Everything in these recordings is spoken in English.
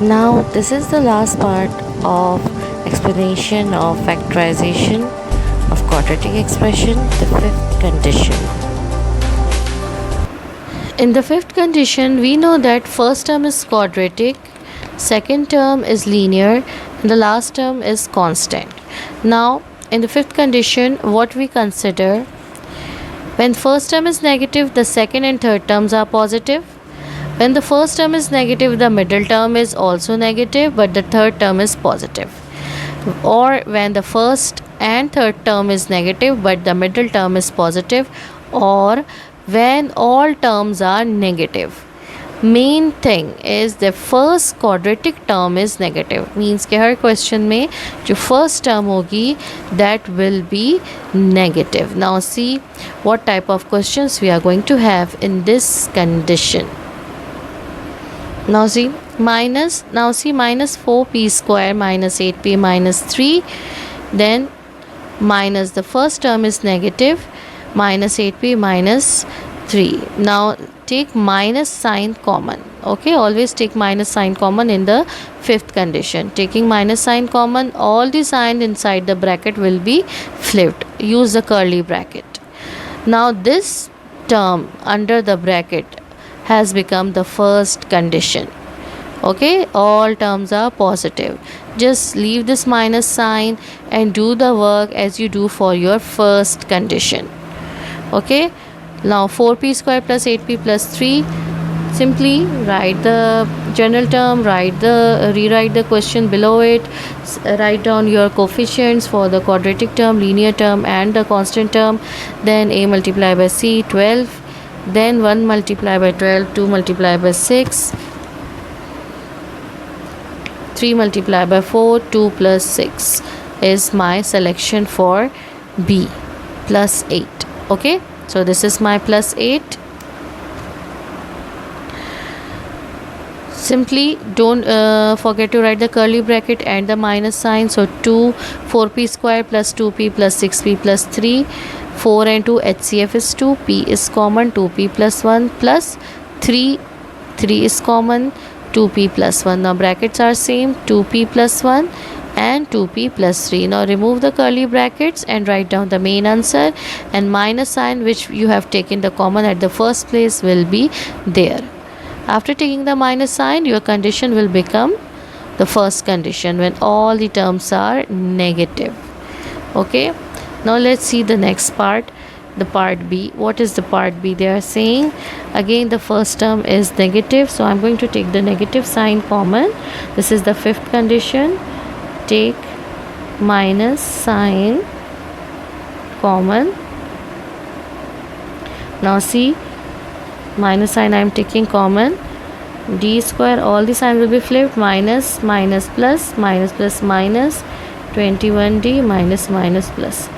Now, this is the last part of explanation of factorization of quadratic expression, the fifth condition. In the fifth condition, we know that first term is quadratic, second term is linear, and the last term is constant. Now, in the fifth condition, what we consider, when first term is negative, the second and third terms are positive. When the first term is negative, the middle term is also negative, but the third term is positive. Or when the first and third term is negative, but the middle term is positive, or when all terms are negative. Main thing is the first quadratic term is negative, means कि हर question में जो first term होगी that will be negative. Now see what type of questions we are going to have in this condition. Now see minus 4p square minus 8p minus 3, then minus the first term is negative, minus 8p minus 3. Now take minus sign common. Okay, always take minus sign common in the fifth condition. Taking minus sign common, all the sign inside the bracket will be flipped. Use the curly bracket. Now this term under the bracket has become the first condition. Okay, all terms are positive. Just leave this minus sign and do the work as you do for your first condition. Okay, now 4p square plus 8p plus 3, simply write the general term, rewrite the question below it, write down your coefficients for the quadratic term, linear term and the constant term. Then a multiplied by c, 12, then 1 multiplied by 12, 2 multiplied by 6, 3 multiplied by 4, 2 plus 6 is my selection for B, plus 8. Okay, so this is my plus 8. Simply don't forget to write the curly bracket and the minus sign. So 4p square plus 2p plus 6p plus 3, 4 and 2 HCF is 2, p is common, 2p plus 1 plus 3 is common, 2p plus 1. Now brackets are same, 2p plus 1 and 2p plus 3. Now remove the curly brackets and write down the main answer, and minus sign which you have taken the common at the first place will be there. After taking the minus sign, your condition will become the first condition when all the terms are negative. Okay, now let's see the next part, the part B. What is the part B? They are saying again the first term is negative, so I'm going to take the negative sign common. This is the fifth condition. Take minus sign common. Now see, minus sign I am taking common. D square, all the sign will be flipped, minus plus minus 21d minus plus.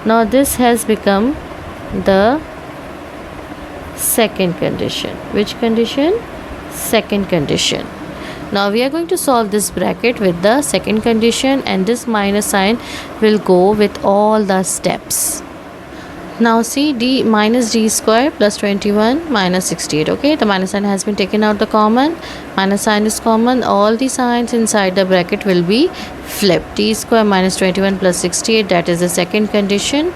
Now this has become the second condition. Which condition? Second condition. Now we are going to solve this bracket with the second condition, and this minus sign will go with all the steps. Now see, d minus d square plus 21 minus 68. Okay, the minus sign has been taken out the common. Minus sign is common. All the signs inside the bracket will be flipped. D square minus 21 plus 68, that is the second condition.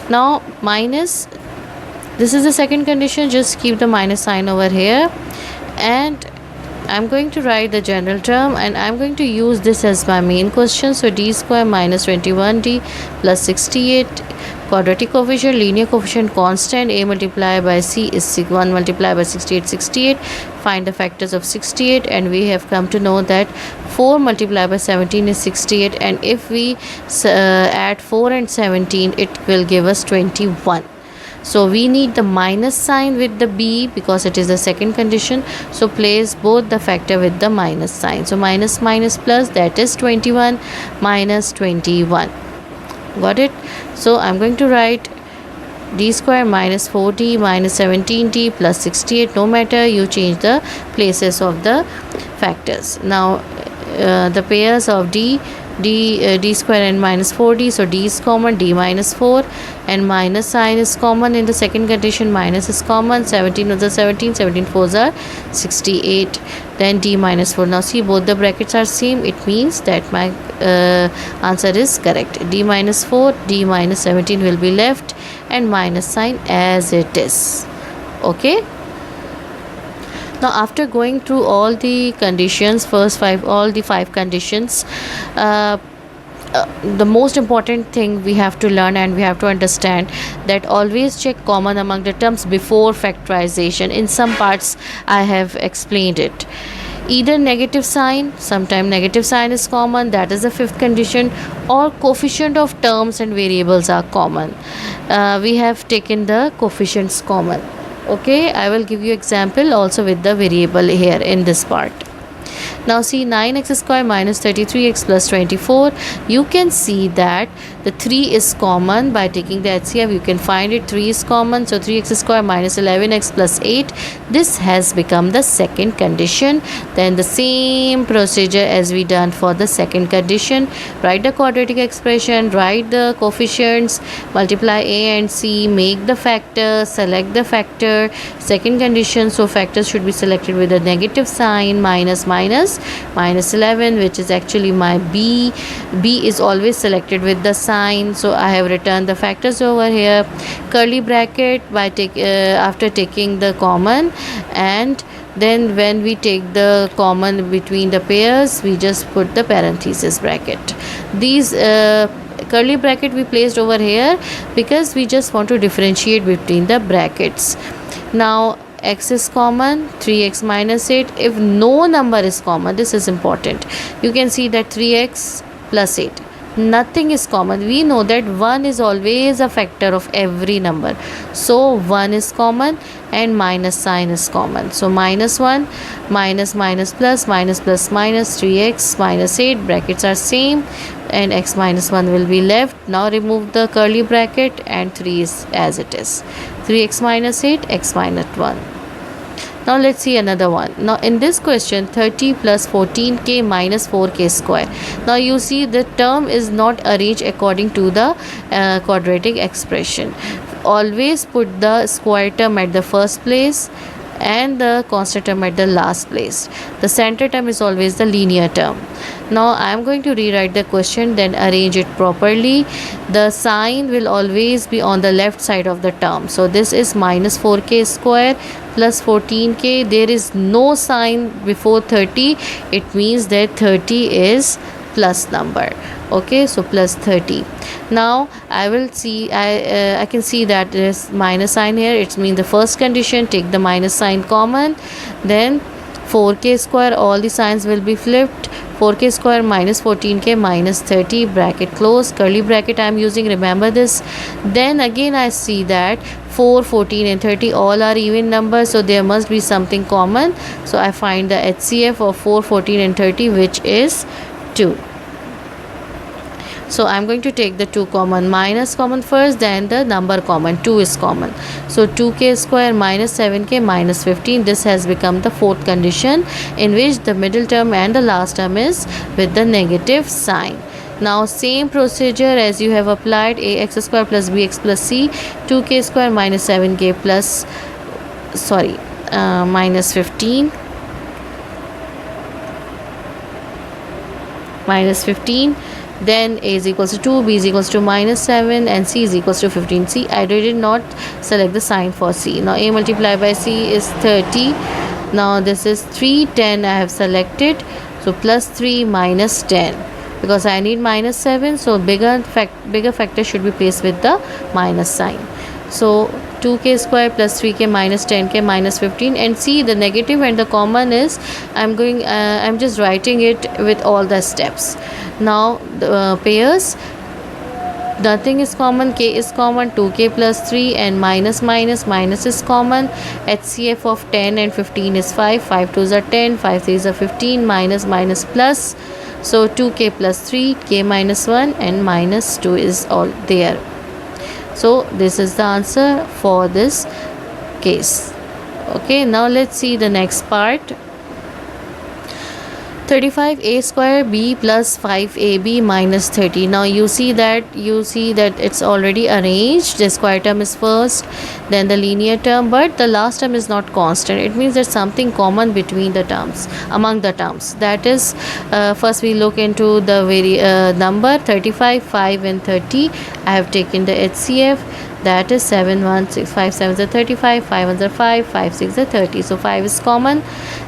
Now minus, this is the second condition. Just keep the minus sign over here, and I'm going to write the general term, and I'm going to use this as my main question. So d square minus 21d plus 68, quadratic coefficient, linear coefficient, constant, a multiplied by c is 1 multiplied by 68. Find the factors of 68, and we have come to know that 4 multiplied by 17 is 68, and if we add 4 and 17, it will give us 21. So we need the minus sign with the B because it is the second condition. So place both the factor with the minus sign. So minus plus, that is 21 minus 21. Got it? So I'm going to write d square minus 4d minus 17d plus 68. No matter, you change the places of the factors. Now the pairs of d d square and minus 4d, so d is common, d minus 4, and minus sign is common. In the second condition, minus is common. 17 of the 17, 17 fours are 68, then d minus 4. Now see, both the brackets are same, it means that my answer is correct. D minus 4, d minus 17 will be left, and minus sign as it is. Okay. Now after going through all the conditions, all the five conditions, the most important thing we have to learn and we have to understand that always check common among the terms before factorization. In some parts I have explained it. Either negative sign, sometime negative sign is common, that is the fifth condition, or coefficient of terms and variables are common. We have taken the coefficients common. Okay, I will give you example also with the variable here in this part. Now see, 9x square minus 33x plus 24, you can see that the 3 is common. By taking the HCF you can find it, 3 is common, so 3x square minus 11x plus 8, this has become the second condition. Then the same procedure as we done for the second condition, write the quadratic expression, write the coefficients, multiply a and c, make the factor, select the factor. Second condition, so factors should be selected with a negative sign, minus 11, which is actually my b is always selected with the sign, so I have returned the factors over here. Curly bracket after taking the common, and then when we take the common between the pairs, we just put the parenthesis bracket. These curly bracket we placed over here because we just want to differentiate between the brackets. Now x is common, 3x minus 8. If no number is common, this is important, you can see that 3x plus 8, nothing is common. We know that 1 is always a factor of every number, so 1 is common, and minus sign is common, so minus 1, minus plus, minus 3x minus 8, brackets are same, and x minus 1 will be left. Now remove the curly bracket and 3 is as it is, 3x minus 8, x minus 1. Now let's see another one. Now in this question, 30 plus 14k minus 4k square. Now you see the term is not arranged according to the quadratic expression. Always put the square term at the first place and the constant term at the last place. The center term is always the linear term. Now I am going to rewrite the question, then arrange it properly. The sign will always be on the left side of the term. So this is minus 4k square plus 14k. There is no sign before 30. It means that 30 is plus number. Okay, so plus 30. Now I will see, I can see that there is minus sign here. It means the first condition, take the minus sign common, then 4k square, all the signs will be flipped. 4k square minus 14k minus 30, bracket close, curly bracket I am using, remember this. Then again I see that 4, 14 and 30 all are even numbers, so there must be something common. So I find the HCF of 4, 14 and 30, which is 2. So I'm going to take the 2 common, minus common first, then the number common, 2 is common. So 2k square minus 7k minus 15, this has become the fourth condition, in which the middle term and the last term is with the negative sign. Now same procedure as you have applied, ax square plus bx plus c, 2k square minus 7k plus minus 15 then a is equals to 2, b is equals to minus 7, and c is equals to 15. See, I did not select the sign for c. Now a multiplied by c is 30. Now this is 3, 10 I have selected, so plus 3 minus 10, because I need minus 7, so bigger factor should be placed with the minus sign. So 2k square plus 3k minus 10k minus 15, and see the negative and the common is, I'm just writing it with all the steps. Now the pairs, nothing is common, k is common, 2k plus 3, and minus is common. HCF of 10 and 15 is 5, 5 2s are 10, 5 3s are 15, minus plus, so 2k plus 3, k minus 1, and minus 2 is all there. So this is the answer for this case. Okay, now let's see the next part. 35a square b plus 5ab minus 30. Now you see that it's already arranged. The square term is first, then the linear term, but the last term is not constant. It means there's something common between the terms, among the terms. That is, first we look into the number 35, 5 and 30. I have taken the HCF. That is 7 1 6 5 7 are 35, 5 1 are 5, 5 6 are 30. So 5 is common.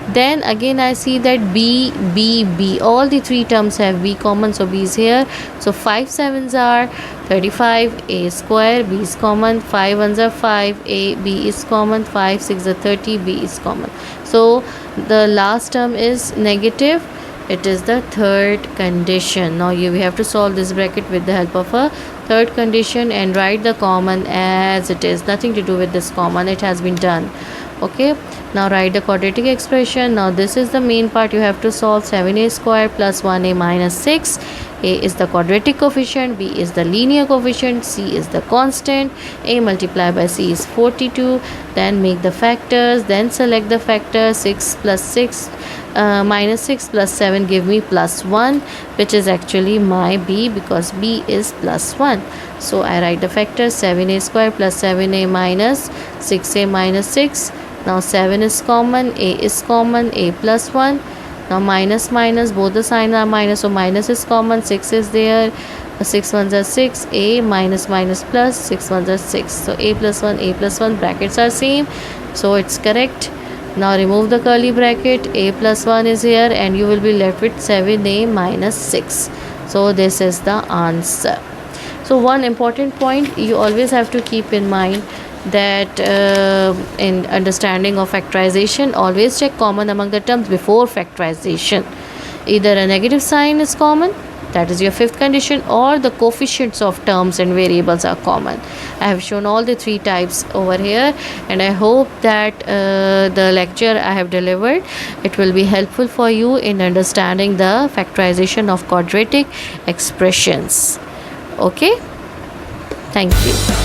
Then again I see that b, all the three terms have b common, so b is here. So 5 7s are 35, a square, b is common. 5 1s are 5, a, b is common. 5 6 are 30, b is common. So the last term is negative. It is the third condition. Now we have to solve this bracket with the help of a third condition and write the common as it is. Nothing to do with this common, it has been done. Okay, now write the quadratic expression. Now this is the main part you have to solve. 7a square plus 1a minus 6. A is the quadratic coefficient, b is the linear coefficient, c is the constant. A multiplied by c is 42. Then make the factors, then select the factor. 6 plus 6 minus 6 plus 7 give me plus 1, which is actually my b, because b is plus 1. So I write the factor 7a square plus 7a minus 6a minus 6. Now 7 is common, a is common, a plus 1. Now minus minus, both the signs are minus, so minus is common, 6 is there. 6 1s are 6, a minus minus plus, 6 1s are 6. So a plus 1, brackets are same, so it's correct. Now remove the curly bracket, a plus 1 is here and you will be left with 7a minus 6. So this is the answer. So one important point you always have to keep in mind, that in understanding of factorization, always check common among the terms before factorization. Either a negative sign is common, that is your fifth condition, or the coefficients of terms and variables are common. I have shown all the three types over here, and I hope that the lecture I have delivered, it will be helpful for you in understanding the factorization of quadratic expressions. Okay, thank you.